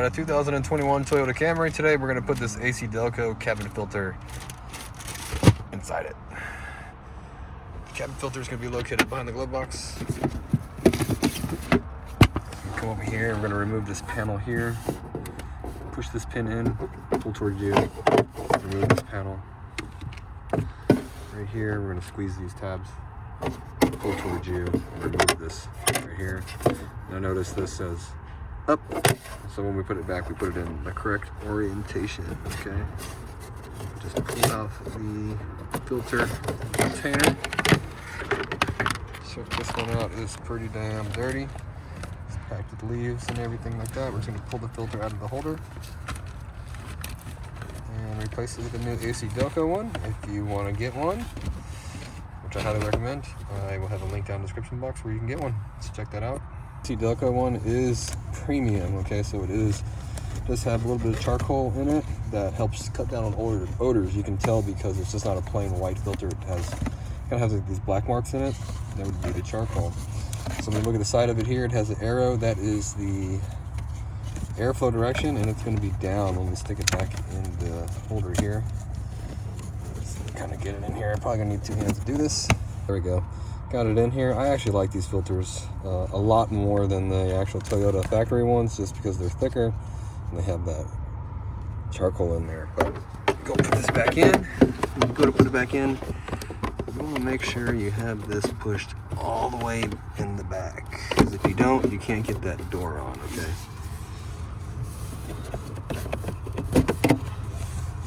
On a 2021 Toyota Camry, today we're going to put this AC Delco cabin filter inside it. The cabin filter is going to be located behind the glove box. Come over here, we're going to remove this panel here. Push this pin in, pull towards you, remove this panel. Right here, we're going to squeeze these tabs, pull towards you, remove this right here. Now notice this says up, so when we put it back, we put it in the correct orientation, okay? Just pull out the filter container. Check this one out, it's pretty damn dirty. It's packed with leaves and everything like that. We're just gonna pull the filter out of the holder and replace it with a new AC Delco one if you wanna get one, which I highly recommend. I will have a link down in the description box where you can get one, so check that out. AC Delco one is premium, okay, so it does have a little bit of charcoal in it that helps cut down on odors. You can tell because it's just not a plain white filter. It kind of has like these black marks in it. That would be the charcoal. So when you look at the side of it here, it has an arrow. That is the airflow direction, and it's going to be down when we stick it back in the holder here. Let's kind of get it in here. I'm probably going to need two hands to do this. There we go. Got it in here. I actually like these filters a lot more than the actual Toyota factory ones, just because they're thicker and they have that charcoal in there. But go put this back in. When you go to put it back in, you want to make sure you have this pushed all the way in the back, because if you don't, you can't get that door on, okay?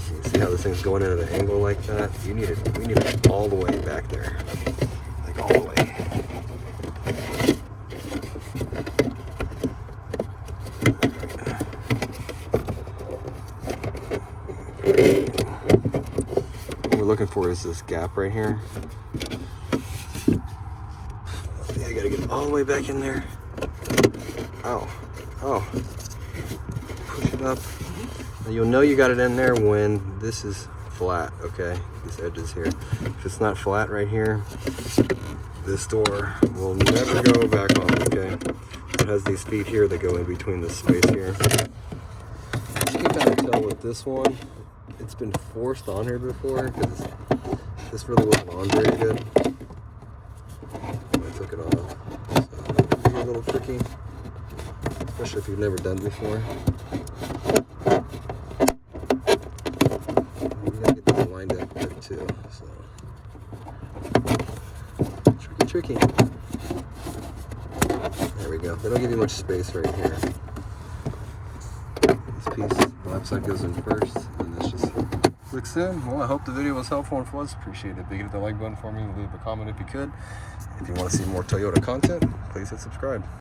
You see how this thing's going in at an angle like that? We need it all the way back there. All the way. What we're looking for is this gap right here. Yeah, I gotta get all the way back in there. Oh, push it up. Now you'll know you got it in there when this is flat, okay? These edges here. If it's not flat right here, this door will never go back on, okay? It has these feet here that go in between the space here. You can kind of tell with this one, it's been forced on here before, because this really wasn't on very good. I took it off. So it can be a little tricky, especially if you've never done it before. You gotta get this lined up good too, so. Tricky. There we go. They don't give you much space right here. This piece, the left side goes in first, and this just clicks in. Well, I hope the video was helpful and was. Appreciate it. Big hit the like button for me. Leave a comment if you could. If you want to see more Toyota content, please hit subscribe.